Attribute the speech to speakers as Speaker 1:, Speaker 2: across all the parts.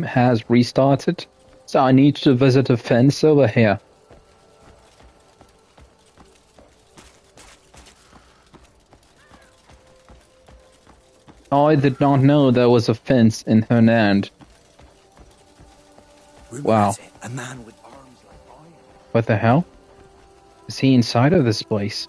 Speaker 1: has restarted. So I need to visit a fence over here. Oh, I did not know there was a fence in Hernand. Wow.
Speaker 2: A man with arms like iron.
Speaker 1: What the hell? Is he inside of this place?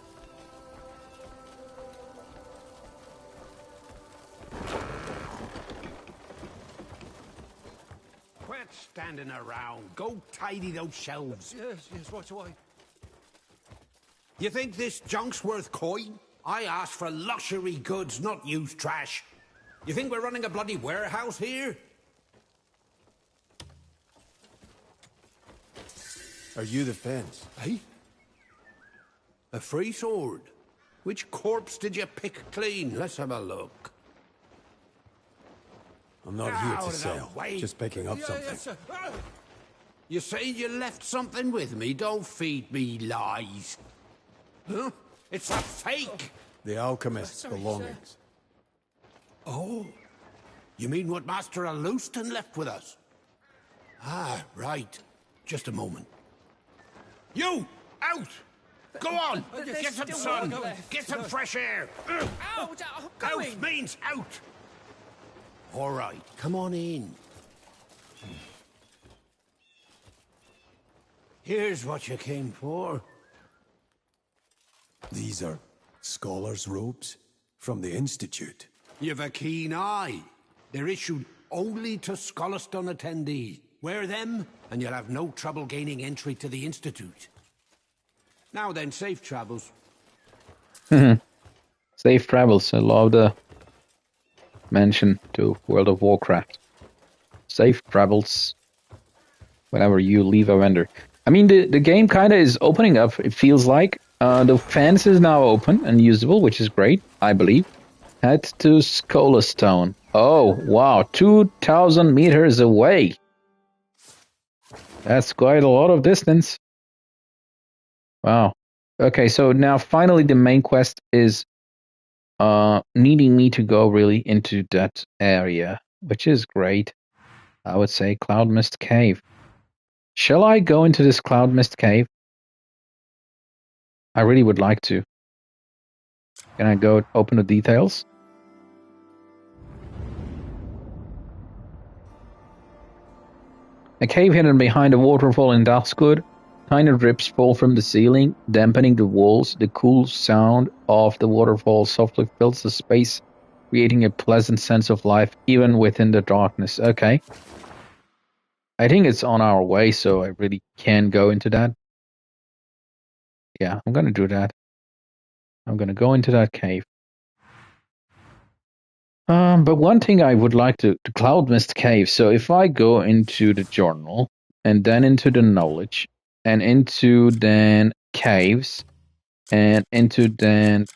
Speaker 3: Quit standing around. Go tidy those shelves.
Speaker 2: Yes, right away.
Speaker 3: You think this junk's worth coin? I asked for luxury goods, not used trash. You think we're running a bloody warehouse here?
Speaker 2: Are you the fence?
Speaker 3: Eh? A free sword? Which corpse did you pick clean? Let's have a look.
Speaker 2: I'm not here
Speaker 3: Out
Speaker 2: to
Speaker 3: of the
Speaker 2: sell.
Speaker 3: way.
Speaker 2: Just picking up something.
Speaker 3: Yes, sir. You say you left something with me? Don't feed me lies. Huh? It's a fake!
Speaker 2: The alchemist's belongings.
Speaker 3: Oh. You mean what Master Aluston left with us? Ah, right. Just a moment. You! Out! Go on! Get some sun! Get some fresh air!
Speaker 4: Out! Going!
Speaker 3: Out means out! All right, come on in. Here's what you came for.
Speaker 2: These are scholars' robes from the Institute.
Speaker 3: You've a keen eye. They're issued only to Scholaston attendees. Wear them, and you'll have no trouble gaining entry to the Institute. Now then, safe travels.
Speaker 1: Safe travels. I love the mention to World of Warcraft. Safe travels whenever you leave a vendor. I mean, the game kind of is opening up, it feels like. The fence is now open and usable, which is great, I believe. Head to Scholarstone. Oh, wow, 2,000 meters away. That's quite a lot of distance. Wow. Okay, so now finally the main quest is needing me to go really into that area, which is great. I would say Cloud Mist Cave. Shall I go into this Cloud Mist Cave? I really would like to. Can I go open the details? A cave hidden behind a waterfall in Duskwood. Tiny drips fall from the ceiling, dampening the walls. The cool sound of the waterfall softly fills the space, creating a pleasant sense of life even within the darkness. Okay. I think it's on our way, so I really can go into that. Yeah, I'm gonna do that. I'm gonna go into that cave. But one thing I would like to Cloud Mist Cave. So if I go into the journal and then into the knowledge and into then caves and into then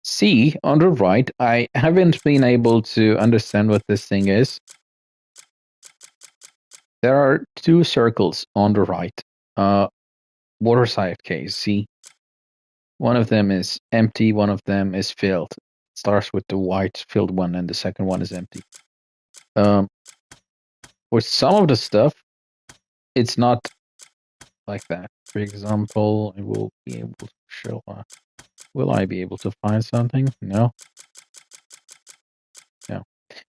Speaker 1: see on the right, I haven't been able to understand what this thing is. There are two circles on the right. Waterside cave, see? One of them is empty, one of them is filled. It starts with the white filled one, and the second one is empty. For some of the stuff, it's not like that. For example, I will be able to show. Will I be able to find something? No. No.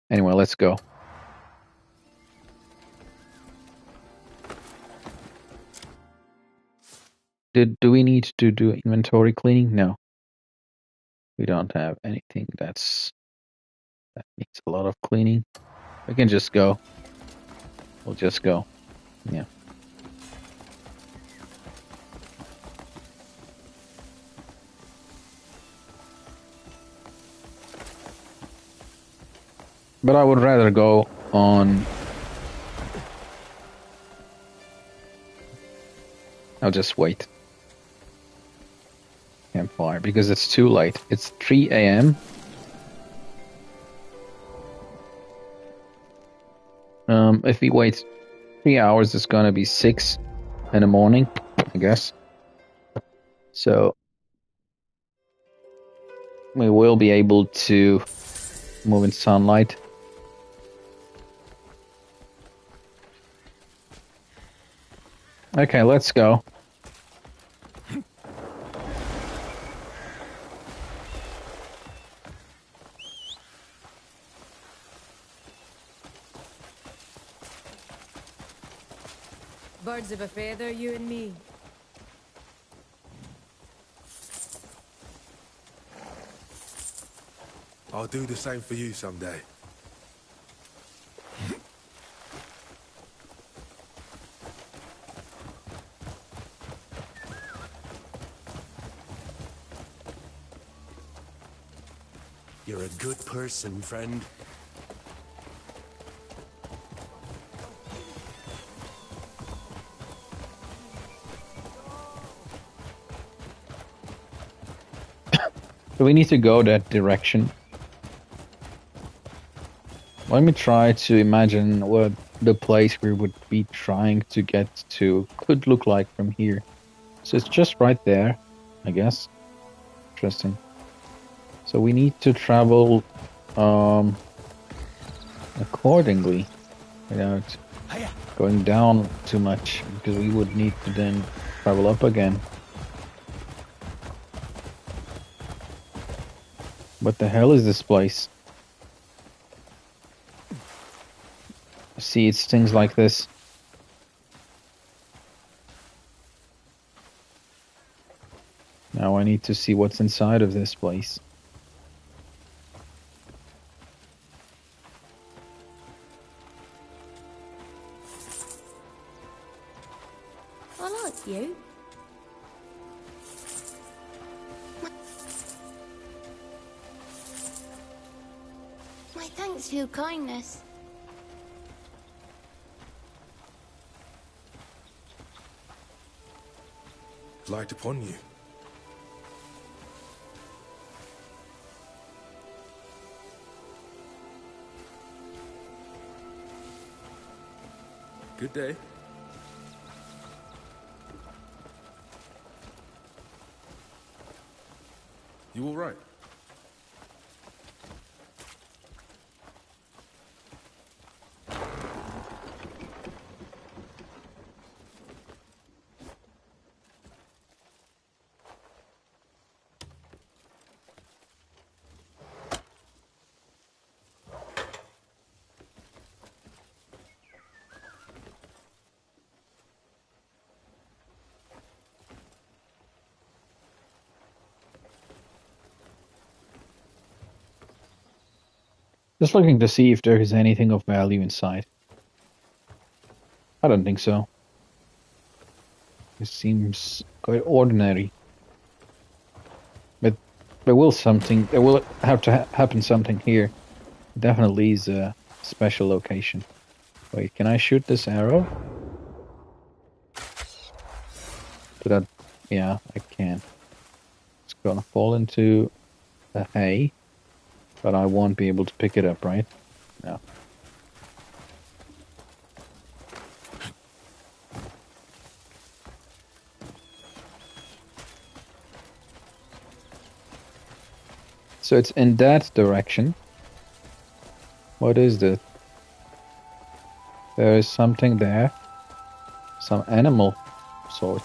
Speaker 1: Anyway, let's go. Do we need to do inventory cleaning? No. We don't have anything that needs a lot of cleaning. We can just go. We'll just go. Yeah. But I would rather go on... I'll just wait. Campfire, because it's too late. It's 3 a.m. If we wait 3 hours, it's gonna be 6 in the morning, I guess. So we will be able to move in sunlight. Okay, let's go.
Speaker 5: Birds of a feather, you and me.
Speaker 2: I'll do the same for you someday. You're a good person, friend.
Speaker 1: Do we need to go that direction? Let me try to imagine what the place we would be trying to get to could look like from here. So it's just right there, I guess. Interesting. So we need to travel accordingly without going down too much, because we would need to then travel up again. What the hell is this place? See, it's things like this. Now I need to see what's inside of this place.
Speaker 5: I like you.
Speaker 6: My thanks for your kindness.
Speaker 2: Light upon you. Good day. You all right?
Speaker 1: Just looking to see if there is anything of value inside. I don't think so. It seems quite ordinary. But there will have to happen something here. Definitely is a special location. Wait, can I shoot this arrow? Did I? Yeah, I can. It's gonna fall into the hay, but I won't be able to pick it up, right? No. So it's in that direction. What is this? There is something there. Some animal sort.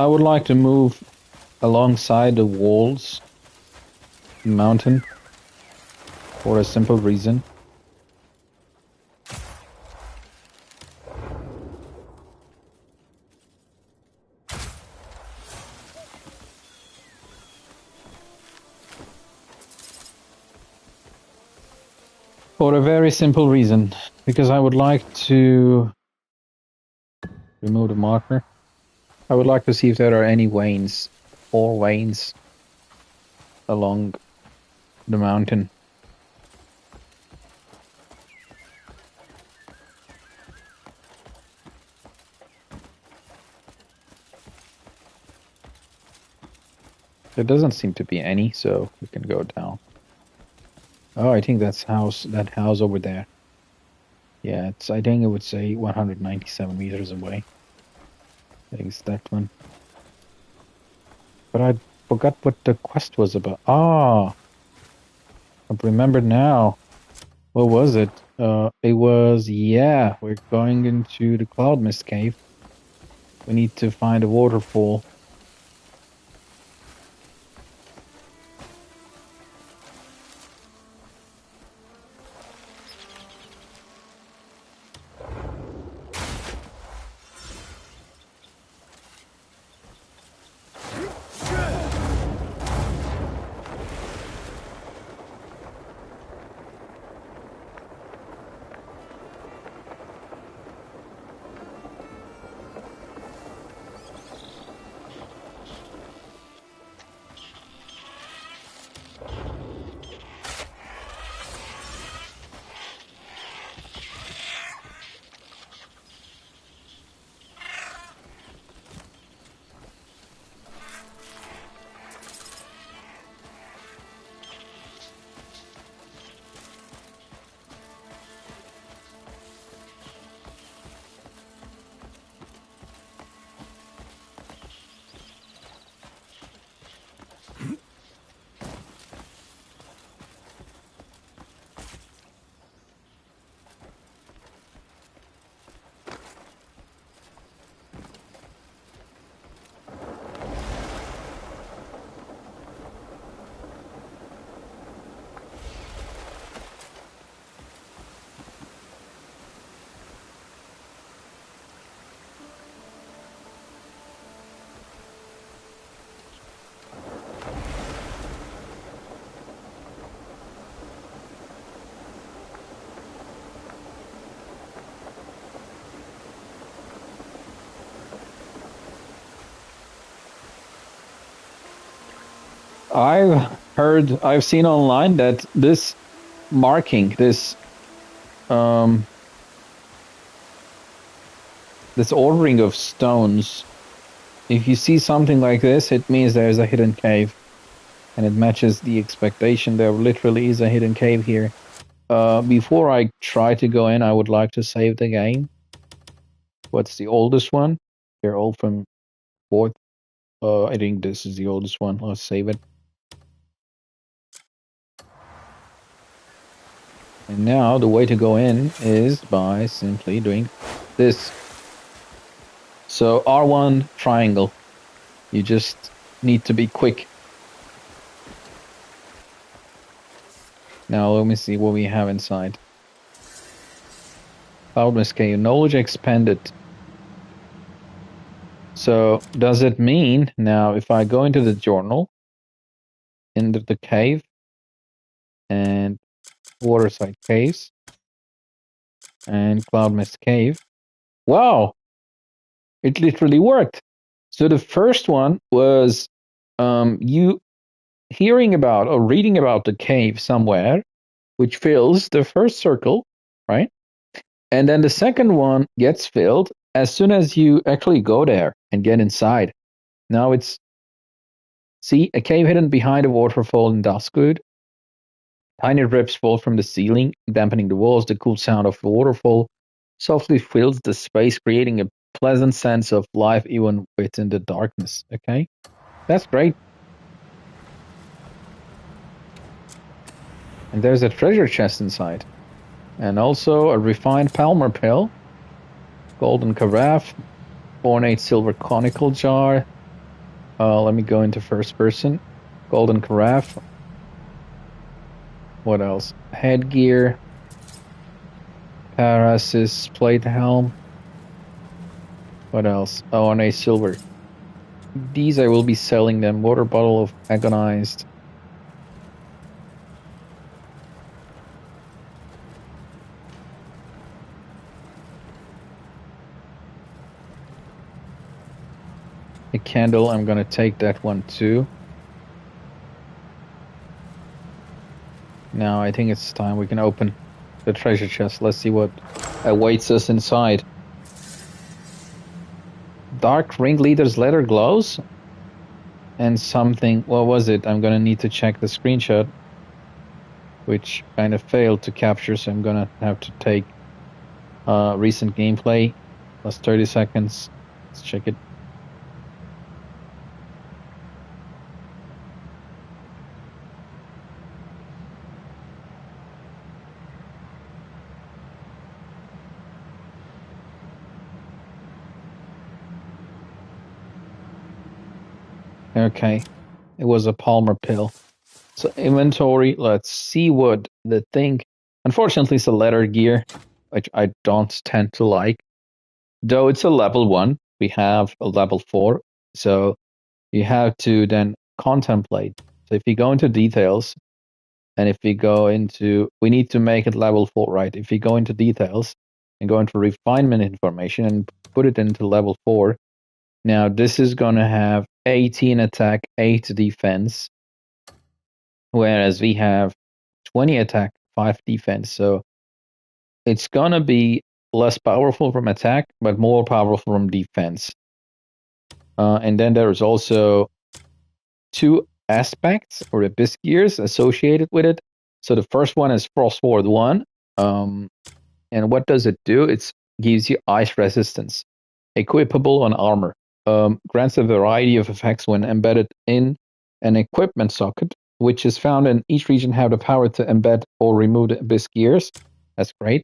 Speaker 1: I would like to move alongside the walls, mountain, for a simple reason. For a very simple reason, because I would like to remove the marker. I would like to see if there are any veins or veins along the mountain. There doesn't seem to be any, so we can go down. Oh, I think that's that house over there. Yeah, I think it would say 197 meters away. I think it's that one. But I forgot what the quest was about. Ah, I remember now. What was it? It was, yeah, we're going into the Cloud Mist Cave. We need to find a waterfall. I've seen online that this marking, this ordering of stones, if you see something like this, it means there's a hidden cave. And it matches the expectation. There literally is a hidden cave here. Before I try to go in, I would like to save the game. What's the oldest one? They're all from 4th. I think this is the oldest one. Let's save it. And now the way to go in is by simply doing this. So R1 triangle. You just need to be quick. Now let me see what we have inside. Cloud Mist Cave, knowledge expanded. So does it mean now if I go into the journal, into the cave, and Waterside Caves, and Cloud Mist Cave, wow, it literally worked. So the first one was you hearing about or reading about the cave somewhere, which fills the first circle, right? And then the second one gets filled as soon as you actually go there and get inside. Now it's, see, a cave hidden behind a waterfall in Duskwood. Tiny drips fall from the ceiling, dampening the walls. The cool sound of the waterfall softly fills the space, creating a pleasant sense of life even within the darkness. Okay? That's great. And there's a treasure chest inside. And also a refined Palmer pill, golden carafe, ornate silver conical jar, Let me go into first person. Golden carafe. What else? Headgear. Parasis plate helm. What else? Oh, and a silver. These I will be selling them. Water bottle of agonized. A candle, I'm gonna take that one too. Now I think it's time we can open the treasure chest. Let's see what awaits us inside. Dark Ringleader's leather gloves? And something, what was it? I'm gonna need to check the screenshot, which kind of failed to capture, so I'm gonna have to take recent gameplay. Last 30 seconds. Let's check it. Okay, it was a Palmer pill. So inventory, let's see what the thing. Unfortunately, it's a leather gear, which I don't tend to like. Though it's a level 1, we have a level 4. So you have to then contemplate. So if you go into details, and if we go into, we need to make it level 4, right? If you go into details and go into refinement information and put it into level 4, now this is going to have 18 attack, 8 defense, whereas we have 20 attack, 5 defense. So it's going to be less powerful from attack, but more powerful from defense. And then there is also 2 aspects or abyss gears associated with it. So the first one is Frostward 1. And what does it do? It gives you ice resistance, equipable on armor. Grants a variety of effects when embedded in an equipment socket, which is found in each region have the power to embed or remove the abyss gears. That's great.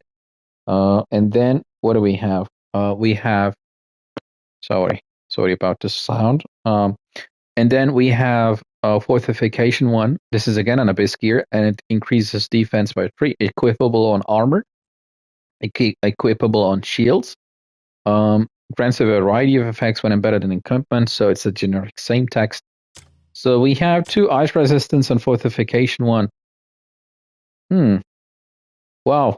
Speaker 1: And then what do we have? We have, sorry about the sound. And then we have Fortification 1. This is again an abyss gear, and it increases defense by 3. Equipable on armor. Equipable on shields. Grants a variety of effects when embedded in equipment, so it's a generic same text. So we have 2 ice resistance and Fortification 1. Wow.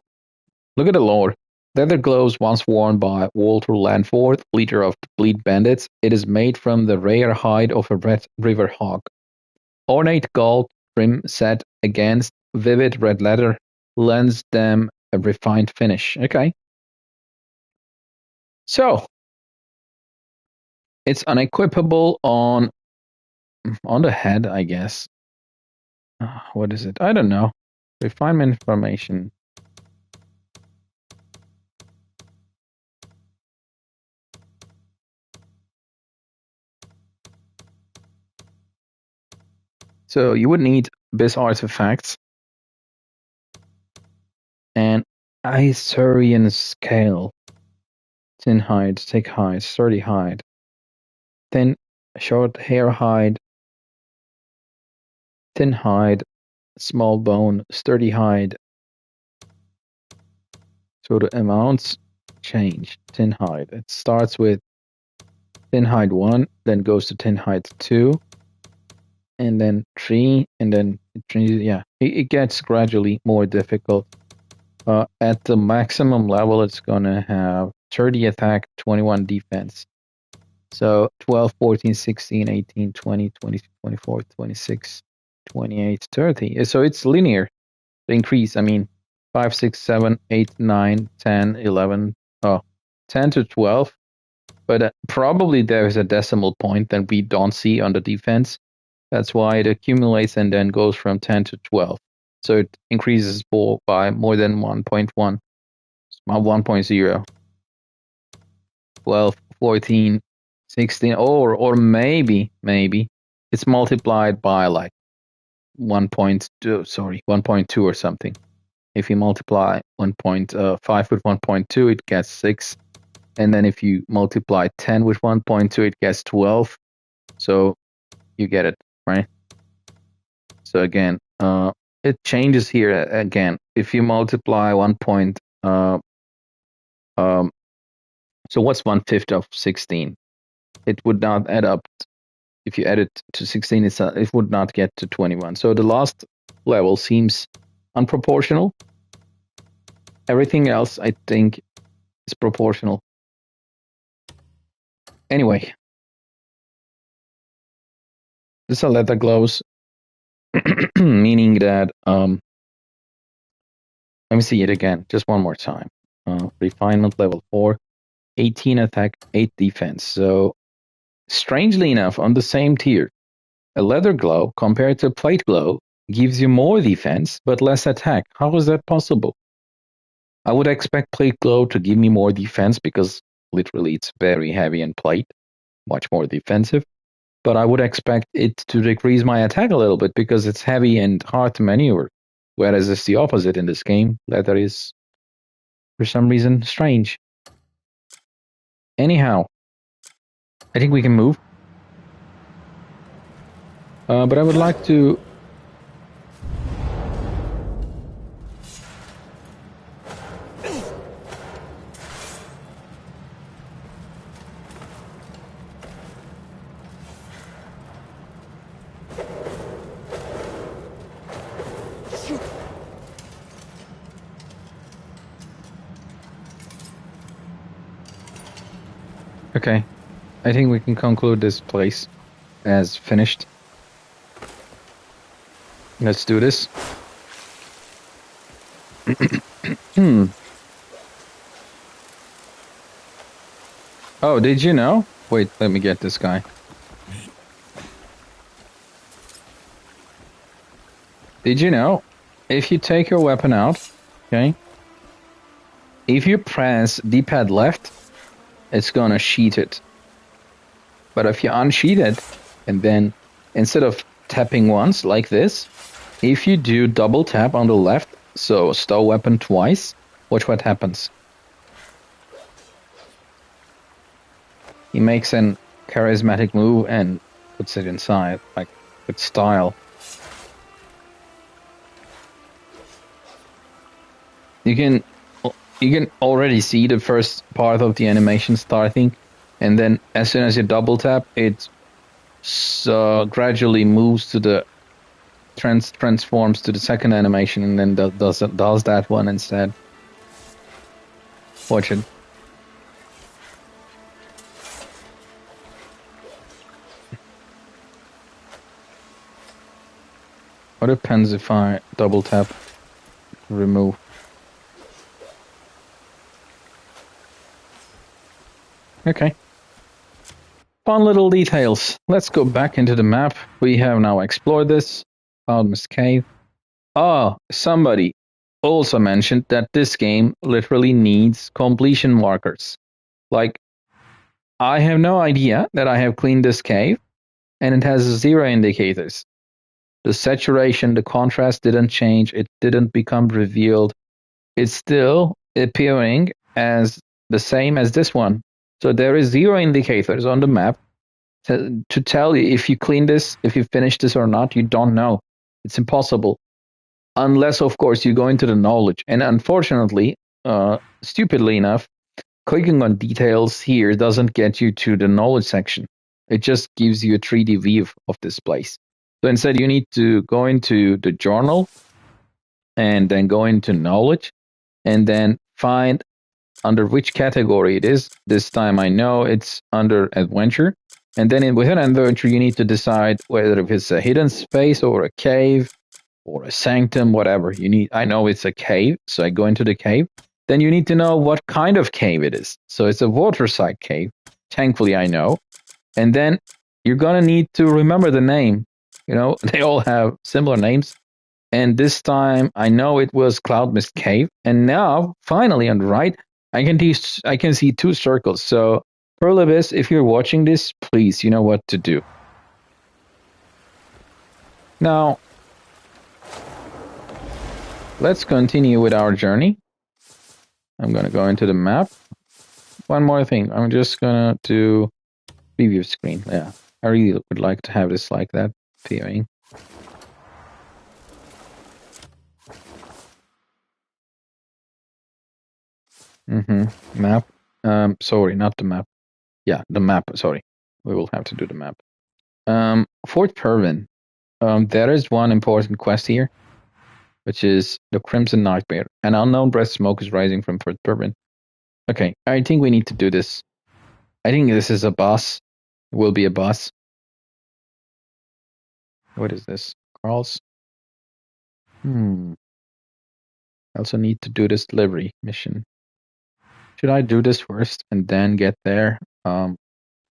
Speaker 1: Look at the lore. Leather gloves once worn by Walter Lanford, leader of the Bleed Bandits. It is made from the rare hide of a red river hog. Ornate gold trim set against vivid red leather lends them a refined finish. Okay. So it's unequipable on the head, I guess. What is it? I don't know. Refinement information. So you would need Abyss artifacts and Isurian scale. Thin hide, thick hide, sturdy hide. Thin, short hair hide. Thin hide, small bone, sturdy hide. So the amounts change. Thin hide. It starts with thin hide 1, then goes to thin hide 2, and then 3, and then 3. Yeah, it gets gradually more difficult. At the maximum level, it's gonna have 30 attack, 21 defense. So 12, 14, 16, 18, 20, 22, 24, 26, 28, 30. So it's linear. The increase, I mean, 5, 6, 7, 8, 9, 10, 11, 10 to 12. But probably there is a decimal point that we don't see on the defense. That's why it accumulates and then goes from 10 to 12. So it increases by more than 1.1, 1.0, 12, 14, 16, or maybe it's multiplied by like 1.2 or something. If you multiply 1.5 with 1.2, it gets 6. And then if you multiply 10 with 1.2, it gets 12. So you get it, right? So again, it changes here again. If you multiply 1 point, so what's 1/5 of 16? It would not add up. If you add it to 16, it would not get to 21. So the last level seems unproportional. Everything else, I think, is proportional. Anyway, these are leather gloves, meaning that, let me see it again, just one more time. Refinement level 4, 18 attack, 8 defense. So, strangely enough, on the same tier, a leather glove compared to a plate glove gives you more defense but less attack. How is that possible? I would expect plate glove to give me more defense because literally it's very heavy and plate, much more defensive. But I would expect it to decrease my attack a little bit because it's heavy and hard to maneuver. Whereas it's the opposite in this game. Leather is, for some reason, strange. Anyhow, I think we can move. But I would like to... Okay, I think we can conclude this place as finished. Let's do this. Oh, did you know? Wait, let me get this guy. Did you know? If you take your weapon out, okay, if you press D-pad left, it's gonna sheath it. But if you unsheath it, and then instead of tapping once like this, if you do double tap on the left, so stow weapon twice, watch what happens. He makes an charismatic move and puts it inside, like with style. You can already see the first part of the animation starting, and then as soon as you double tap, it gradually moves to the transforms to the second animation, and then does that one instead. Watch it. What happens if I double tap, remove? Okay. Fun little details. Let's go back into the map. We have now explored this. Cloudmist Cave. Oh, somebody also mentioned that this game literally needs completion markers. Like, I have no idea that I have cleaned this cave, and it has 0 indicators. The saturation, the contrast didn't change. It didn't become revealed. It's still appearing as the same as this one. So there is 0 indicators on the map to tell you if you clean this, if you finish this or not. You don't know. It's impossible. Unless, of course, you go into the knowledge. And unfortunately, stupidly enough, clicking on details here doesn't get you to the knowledge section. It just gives you a 3D view of this place. So instead, you need to go into the journal and then go into knowledge and then find under which category it is. This time I know it's under adventure. And then within adventure, you need to decide whether if it's a hidden space or a cave or a sanctum, whatever you need. I know it's a cave, so I go into the cave. Then you need to know what kind of cave it is. So it's a waterside cave. Thankfully, I know. And then you're going to need to remember the name. You know, they all have similar names. And this time, I know it was Cloudmist Cave. And now, finally, on the right, I can see 2 circles. So, Pearl Abyss, if you're watching this, please, you know what to do. Now, let's continue with our journey. I'm going to go into the map. One more thing. I'm just going to do preview screen. Yeah. I really would like to have this like that appearing. Map. Sorry, not the map. Yeah, the map. Sorry, we will have to do the map. Fort Pervin. There is one important quest here, which is the Crimson Nightmare. An unknown breath smoke is rising from Fort Pervin. Okay, I think we need to do this. I think this is a boss. It will be a boss. What is this? Carl's. I also need to do this delivery mission. Should I do this first and then get there?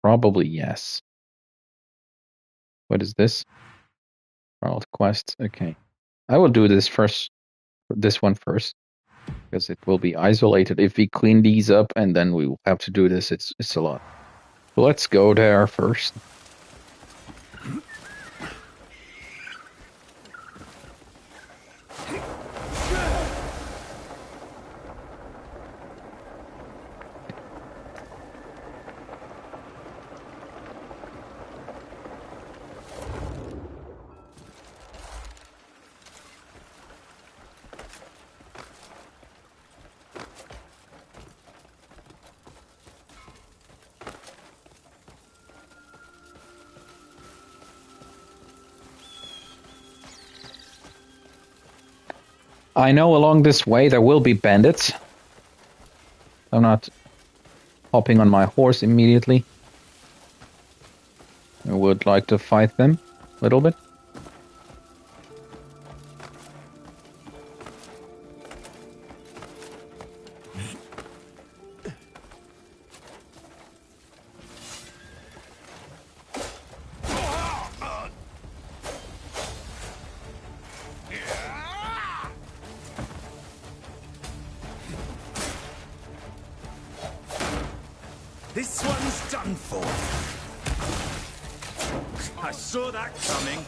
Speaker 1: Probably yes. What is this? Carl's quest. Okay. I will do this first. This one first. Because it will be isolated. If we clean these up and then we will have to do this, it's a lot. So let's go there first. I know along this way there will be bandits. I'm not hopping on my horse immediately. I would like to fight them a little bit.
Speaker 7: This one's done for. I saw that coming.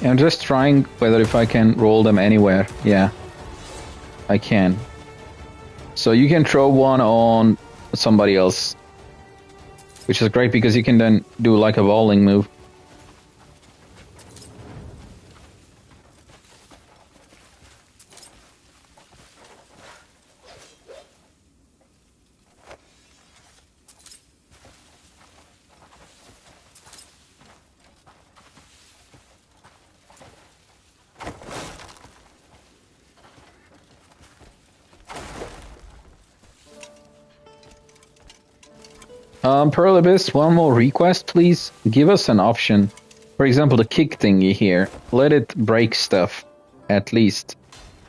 Speaker 1: I'm just trying whether if I can roll them anywhere. Yeah, I can. So you can throw one on somebody else, which is great because you can then do like a bowling move. Pearl Abyss, one more request, please. Give us an option. For example, the kick thingy here. Let it break stuff, at least.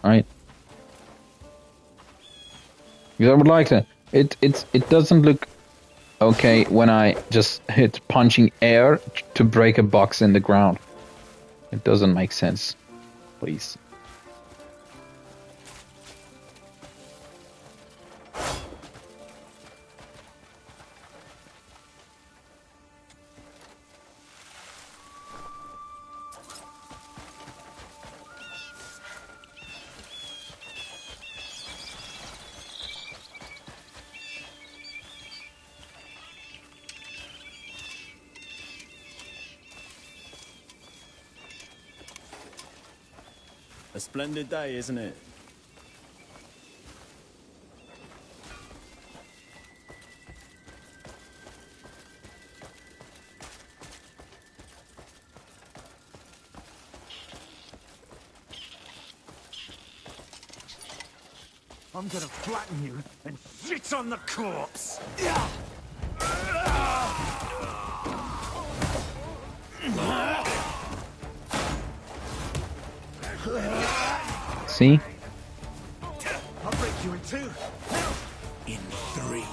Speaker 1: Right? Because I would like to. It doesn't look okay when I just hit punching air to break a box in the ground. It doesn't make sense. Please.
Speaker 7: A splendid day, isn't it? I'm gonna flatten you and shit on the corpse.
Speaker 1: See?
Speaker 7: I'll break you in two.
Speaker 3: In 3.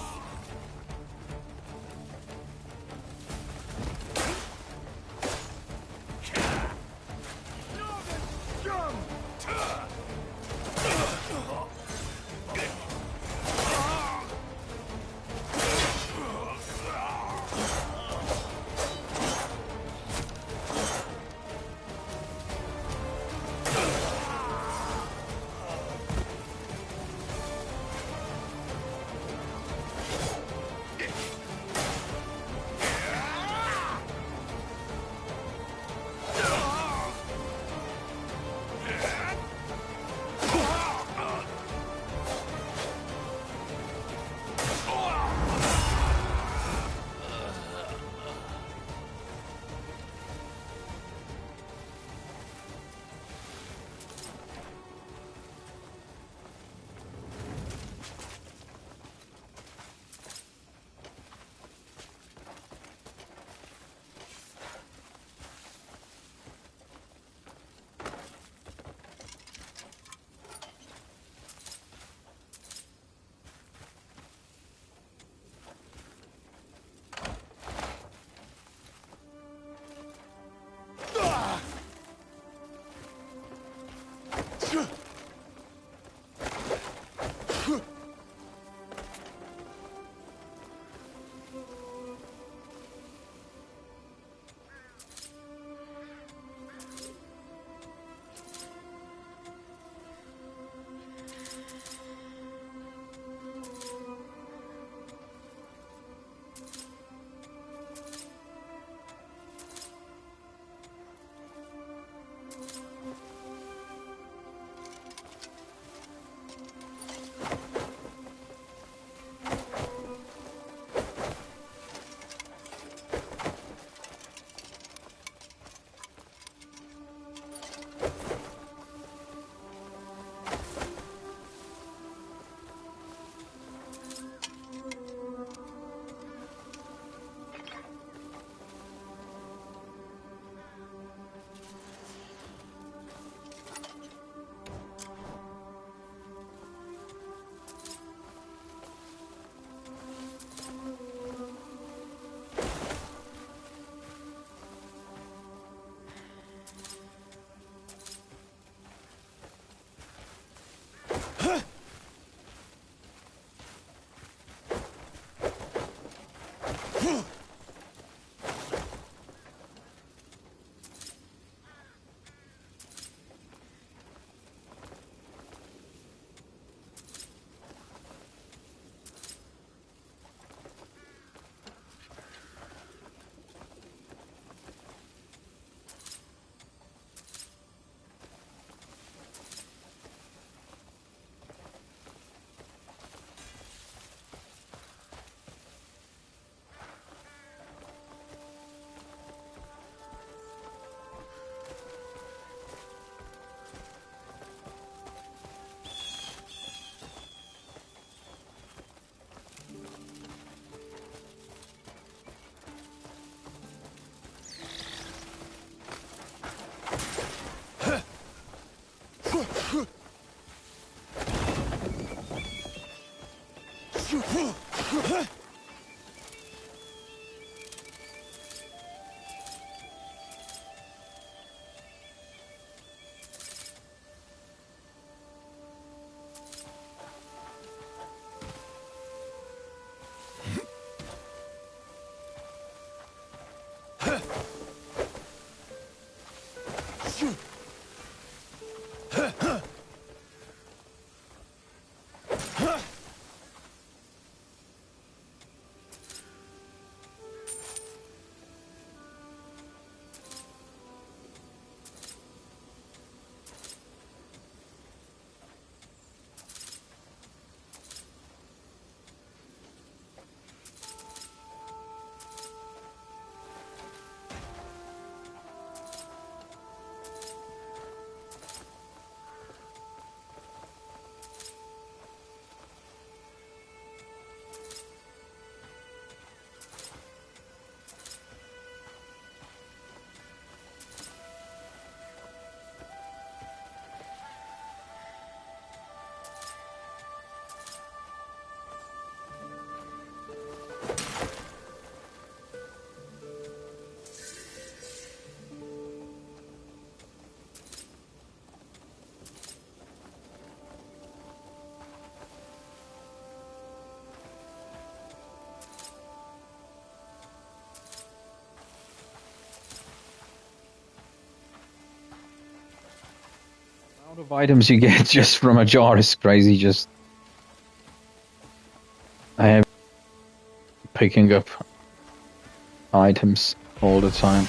Speaker 1: amount of items you get just from a jar is crazy. Just I have picking up items all the time.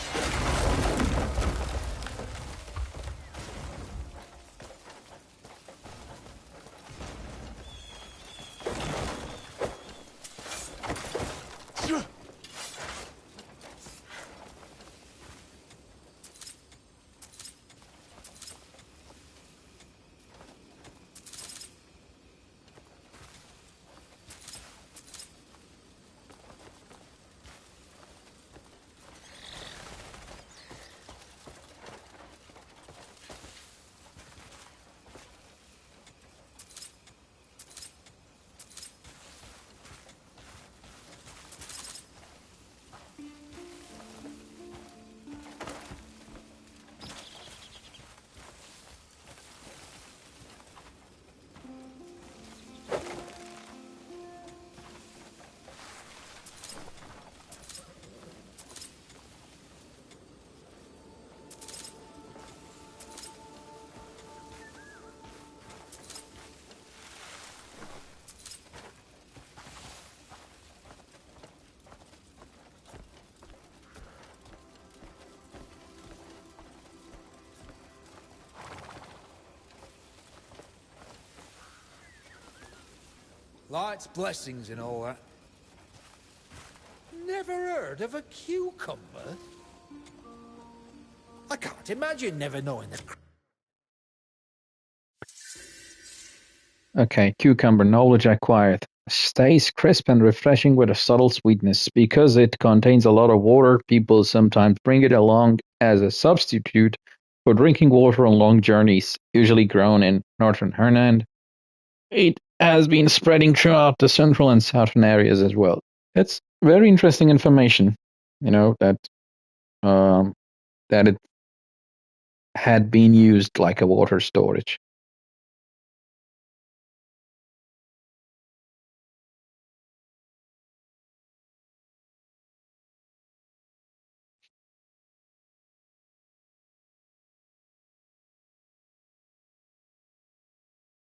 Speaker 4: Light's blessings and all that. Never heard of a cucumber? I can't imagine never knowing the...
Speaker 1: Okay, cucumber knowledge acquired. Stays crisp and refreshing with a subtle sweetness. Because it contains a lot of water, people sometimes bring it along as a substitute for drinking water on long journeys, usually grown in northern Hernan. It has been spreading throughout the central and southern areas as well. It's very interesting information, that it had been used like a water storage.